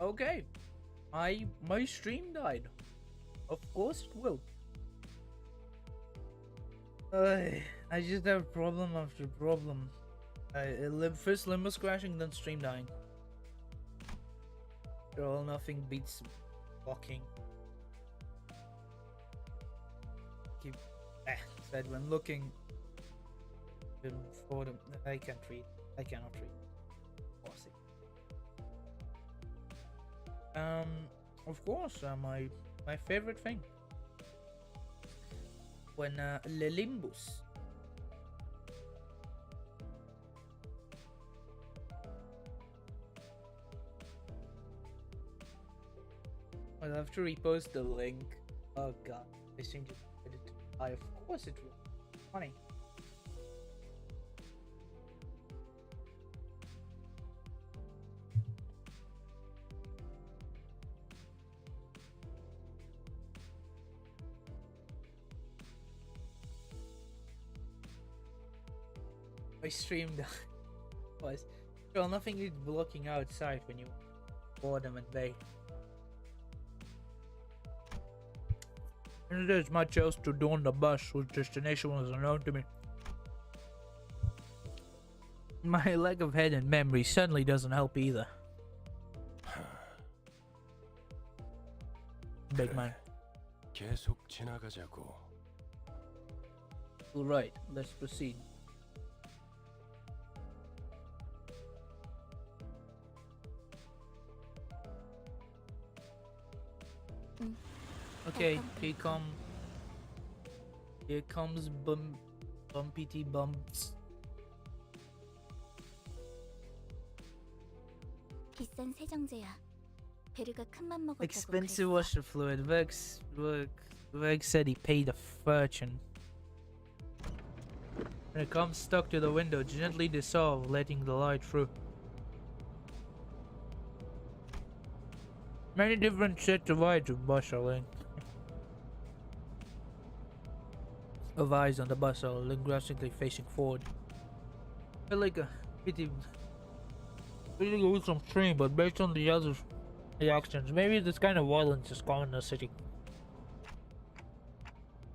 Okay. My stream died. Of course it will. I just have problem after problem. First limbus crashing, then stream dying. All nothing beats walking. Keep said when looking for them. I can't read. I cannot read. Of course, my favorite thing when liiiimbus. I'll have to repost the link. Oh god, I think it. Of course it will. Funny. My stream was well, nothing is blocking outside when you board them at bay. And there's much else to do on the bus whose destination was unknown to me. My lack of head and memory certainly doesn't help either. Big man. 계속 지나가자고. Alright, let's proceed. Okay, here comes bumpity bumps. 비싼 세정제야. 베르가 큰맘 먹었다고 Expensive 그랬어. washer fluid. Vex said he paid a fortune. When it comes stuck to the window, gently dissolve, letting the light through. Many different sets of eyes of bus are linked. Of eyes on the bus are linguistically facing forward. I feel like a pretty good some stream, but based on the other reactions, maybe this kind of violence is common in the city.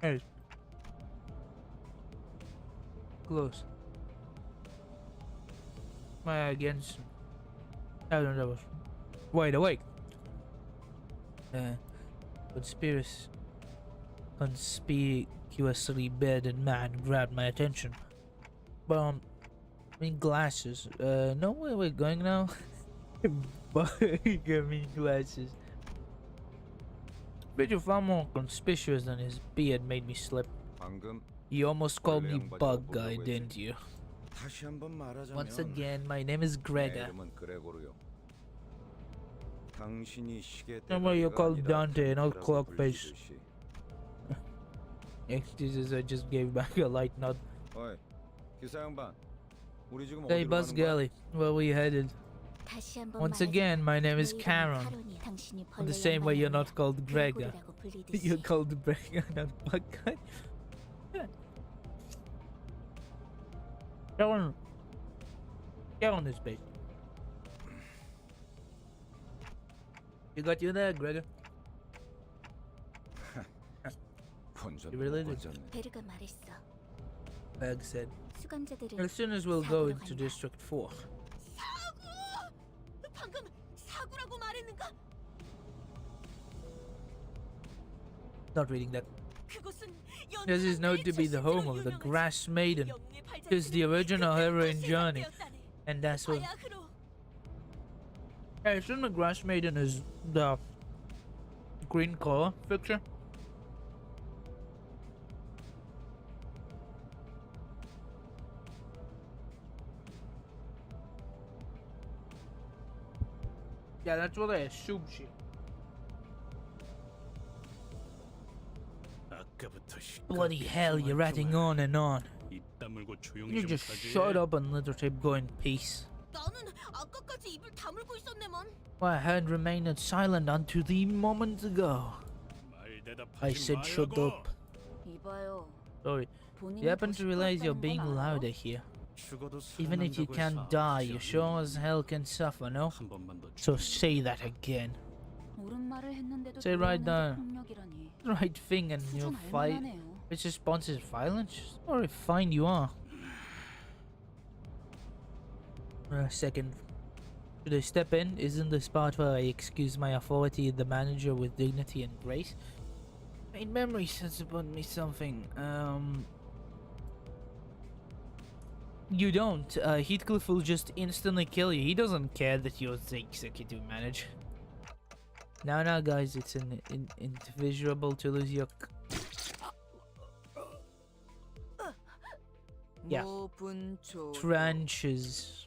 Hey. Close. My against. I don't know. Wide awake. Conspicuously bearded man grabbed my attention. But I mean glasses. No, where we're going now? I mean glasses. Pretty far more conspicuous than his beard made me slip. You almost called me bug guy, didn't you? Once again, my name is Gregor. Somebody you call Dante, not Clockface. Excuses, I just gave back a light nod. Hey, bus galley, where we headed? Once again, my name is Karen. The same way you're not called Gregor. You're called Gregor, not bug guy. Get on this page. You got you there, Gregor. You really did. 베르가 말했어. Bag said. 수감자들을 As soon as we'll go into District 4. 사구! 방금 사구라고 말했는가? Not reading that. 그곳은 This is known to be the home of the Grass Maiden. It's the original heroine journey. And that's what... Hey, isn't the Grass Maiden is the green color picture? Yeah, that's what I assume she. Bloody hell, you're ratting on and on. You just shut up and let the trip go in peace. 나는 아까까지 입을 다물고 있었네만. I had remained silent until the moment ago. I said shut up. 이봐요. Sorry. You happen to realize you're being louder here. Even if you can't die, you sure as hell can suffer, no? So say that again. Say right there. Right thing and you'll fight. Which responses violence? Or fine you are. Second. Should I step in? Isn't this part where I excuse my authority in the manager with dignity and grace? Main memory says about me something. You don't. Heathcliff will just instantly kill you. He doesn't care that you're the executive manager. Now, guys, it's individual to lose your... Yeah. Tranches.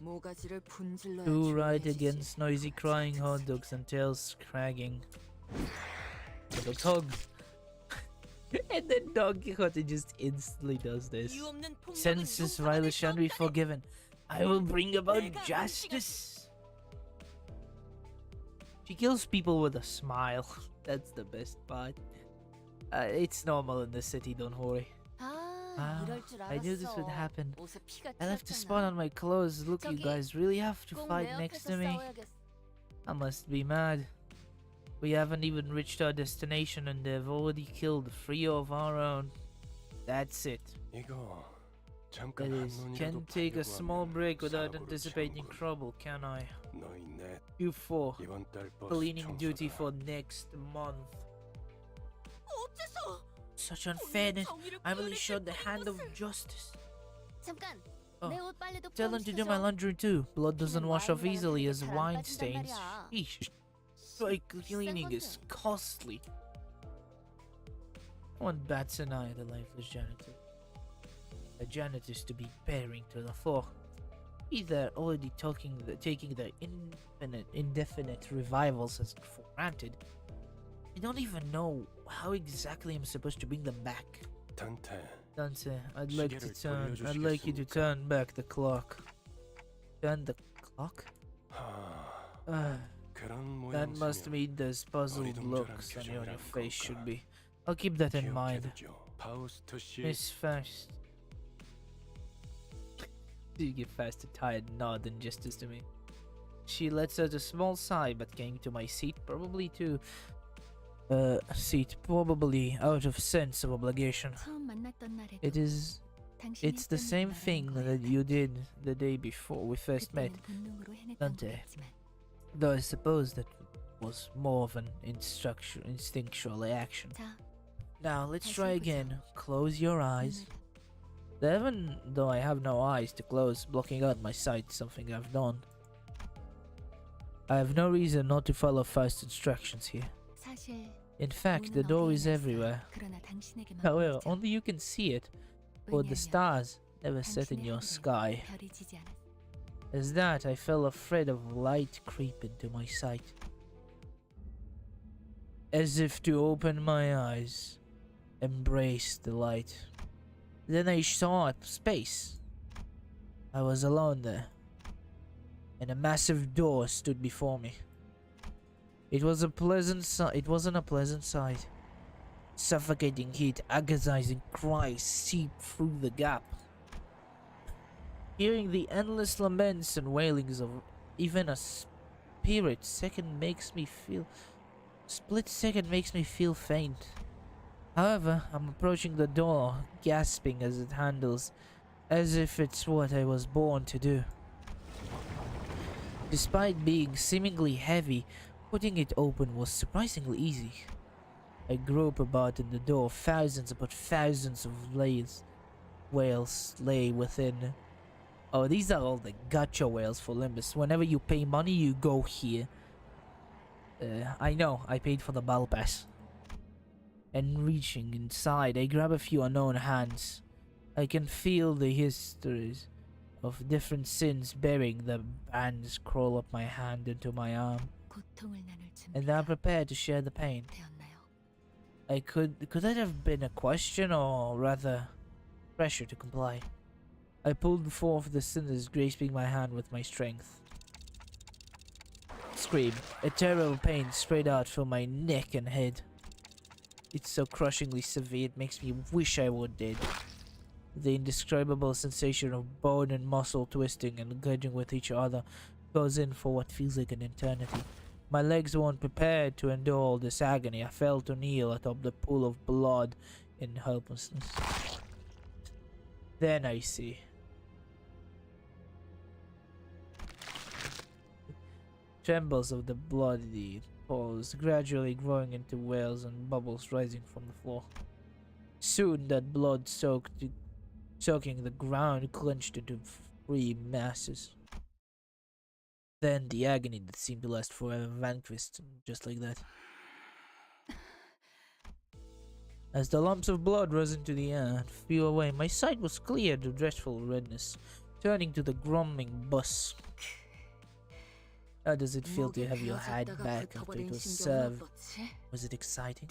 Two right against noisy crying hot dogs and tails scragging. Hot dogs hugs. And then Don Quixote just instantly does this. Senses violence shall be forgiven. I will bring about justice. She kills people with a smile. That's the best part. It's normal in the city, don't worry. I knew this would happen. I left a spot on my clothes. Look, you guys really have to fight next to me. I must be mad. We haven't even reached our destination and they've already killed 3 of our own. That's it. That is, can't take a small break without anticipating trouble, can I? You 4, cleaning duty for next month. Such unfairness. I really showed the hand of justice. Oh, tell them to do my laundry too. Blood doesn't wash off easily as wine stains. Sheesh. Dry cleaning is costly. I want Bats and I, the lifeless janitor. The janitors to be bearing to the fore. Either already taking the indefinite revivals as for granted. I don't even know how exactly I'm supposed to bring them back. Dante, I'd like you to turn back the clock. Turn the clock? That must mean those puzzled looks on your face should be. I'll keep that in mind. Miss Fast. You give Fast a tired nod in justice to me. She lets out a small sigh but came to my seat probably out of sense of obligation. It's the same thing that you did the day before we first met, Dante. Though I suppose that was more of an instinctual action. Now let's try again. Close your eyes. Even though I have no eyes to close, blocking out my sight, something I've done. I have no reason not to follow first instructions here. In fact, the door is everywhere. However, only you can see it, for the stars never set in your sky. As that, I felt a thread of light creep into my sight. As if to open my eyes, embrace the light. Then I saw space. I was alone there, and a massive door stood before me. It wasn't a pleasant sight. Suffocating heat, agonizing cries seeped through the gap. Hearing the endless laments and wailings of even a split second makes me feel faint. However, I'm approaching the door, gasping as it handles, as if it's what I was born to do. Despite being seemingly heavy, putting it open was surprisingly easy. I grope about in the door, thousands upon thousands of whales lay within. Oh, these are all the gacha whales for Limbus. Whenever you pay money, you go here. I know, I paid for the battle pass. And reaching inside, I grab a few unknown hands. I can feel the histories of different sins bearing the bands crawl up my hand into my arm. And I'm prepared to share the pain. Could that have been a question, or rather, pressure to comply? I pulled forth the cinders, grasping my hand with my strength. Scream. A terrible pain sprayed out from my neck and head. It's so crushingly severe, it makes me wish I were dead. The indescribable sensation of bone and muscle twisting and engaging with each other goes in for what feels like an eternity. My legs weren't prepared to endure all this agony. I fell to kneel atop the pool of blood in helplessness. Then I see. Trembles of the bloody pools, gradually growing into wells and bubbles rising from the floor. Soon that blood soaking the ground clenched into free masses. Then the agony that seemed to last forever vanquished, just like that. As the lumps of blood rose into the air and flew away, my sight was cleared of dreadful redness, turning to the grumbling bus. How does it feel to have your head back after it was served? Was it exciting?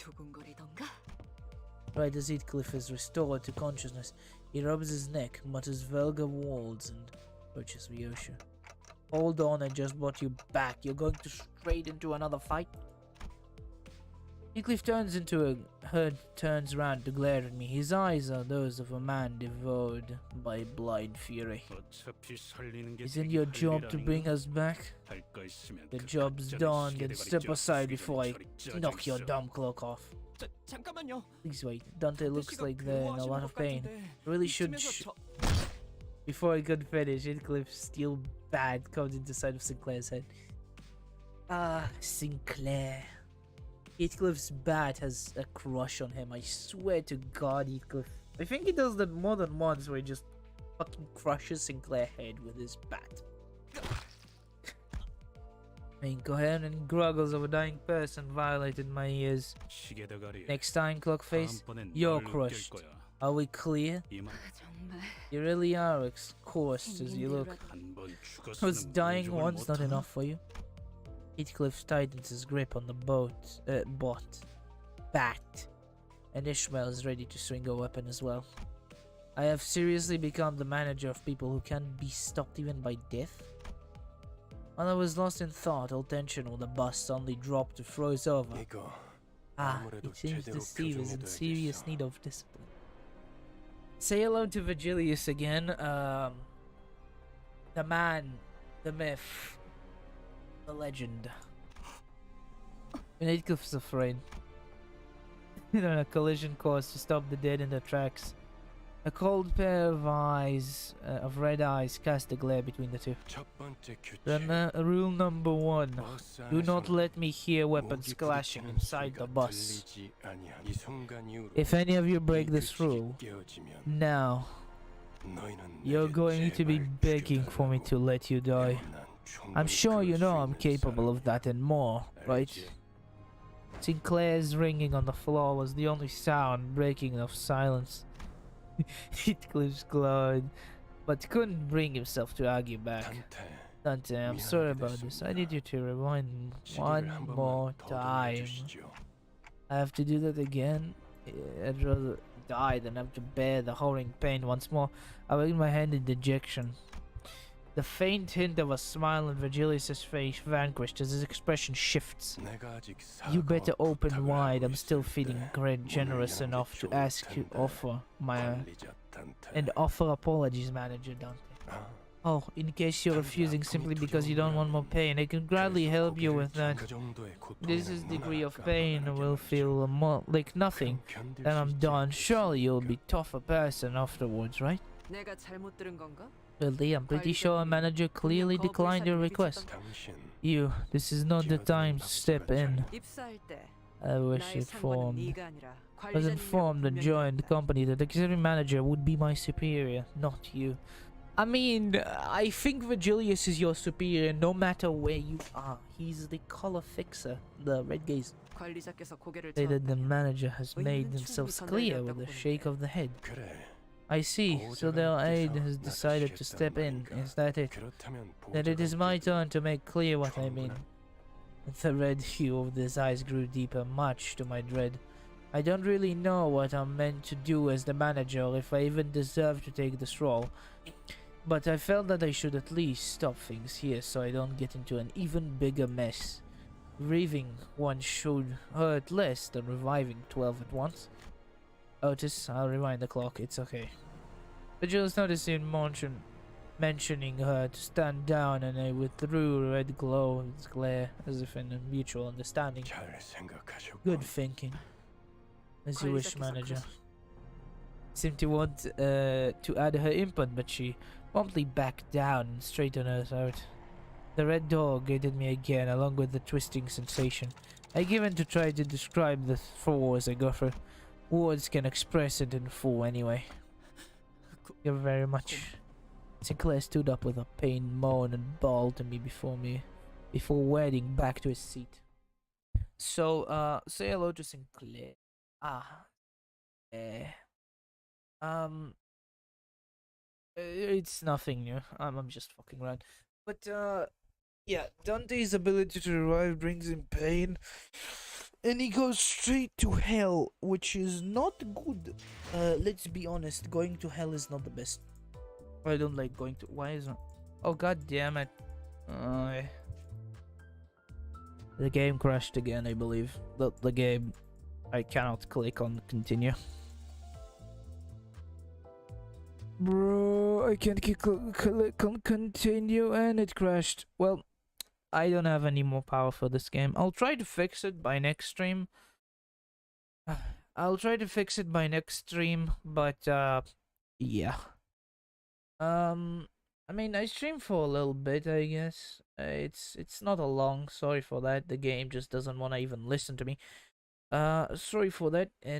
Right as Heathcliff is restored to consciousness, he rubs his neck, mutters vulgar words, and approaches Vyosha. Hold on, I just brought you back. You're going to straight into another fight? Heathcliff turns around to glare at me. His eyes are those of a man devoured by blind fury. Isn't your job to bring us back? The job's done, then step aside before I knock your dumb cloak off. Please wait. Dante looks like they're in a lot of pain. I really should Before I could finish, Heathcliff's steel bat comes into sight of Sinclair's head. Ah, Sinclair. Heathcliff's bat has a crush on him. I swear to God, Heathcliff. I think he does that more than once, where he just fucking crushes Sinclair's head with his bat. Incoherent gruggles of a dying person violated my ears. Next time, Clockface, you're crushed. Are we clear? You really are as coarse as you look. Was dying once not enough for you? Heathcliff tightens his grip on the bat, and Ishmael is ready to swing a weapon as well. I have seriously become the manager of people who can't be stopped even by death? While I was lost in thought, all tension on the bus suddenly dropped to froze over. It seems that Steve is in serious need of discipline. Say hello to Virgilius again. The man, the myth, the legend. Heathcliff's afraid. On a collision course to stop the dead in their tracks. A cold pair of red eyes cast a glare between the two. Then rule number 1. Do not let me hear weapons clashing inside the bus. If any of you break this rule, now, you're going to be begging for me to let you die. I'm sure you know I'm capable of that and more, right? Sinclair's ringing on the floor was the only sound breaking enough silence. Heathcliff glowed, but couldn't bring himself to argue back. Dante, I'm sorry about this. I need you to rewind one more time. I have to do that again? I'd rather die than have to bear the horrid pain once more. I waved my hand in dejection. The faint hint of a smile on Virgilius' face vanished as his expression shifts. You better open wide. I'm still feeling generous enough to ask you offer apologies, Manager Dante. Oh, in case you're refusing simply because you don't want more pain, I can gladly help you with that. This degree of pain will feel more like nothing. Then I'm done. Surely you'll be a tougher person afterwards, right? Really, I'm pretty sure our manager clearly declined your request. This is not the time to step in. I was informed and joined the company that the executive manager would be my superior, not you. I mean, I think Virgilius is your superior no matter where you are. He's the color fixer, the red gaze. Stated the manager has made themselves clear with a shake of the head. I see, so their aide has decided to step in, is that it? Then it is my turn to make clear what I mean. The red hue of his eyes grew deeper, much to my dread. I don't really know what I'm meant to do as the manager, or if I even deserve to take this role. But I felt that I should at least stop things here so I don't get into an even bigger mess. Grieving one should hurt less than reviving 12 at once. Otis, I'll rewind the clock, it's okay. I just noticed him mentioning her to stand down, and I withdrew a red glow of its glare, as if in a mutual understanding. 잘 생각하셨군. Good thinking. As you wish, 관리자께서 manager. 그러시- Seemed to want to add her input, but she promptly backed down and straightened us out. The red door greeted me again, along with the twisting sensation. I given to try to describe the force I got for. Words can express it in full anyway. Thank you very much. Sinclair stood up with a pained moan and bawled to me before wading back to his seat. So, say hello to Sinclair. It's nothing new. I'm just fucking around. But, yeah, Dante's ability to revive brings him pain. And he goes straight to hell, which is not good. Let's be honest, going to hell is not the best. I don't like going to. Why is it? Oh, god damn it. The game crashed again, I believe. The game. I cannot click on continue. Bro, I can't click on continue and it crashed. Well, I don't have any more power for this game. I'll try to fix it by next stream. But yeah. I mean, I streamed for a little bit, I guess. It's not a long. Sorry for that. The game just doesn't want to even listen to me. Sorry for that. And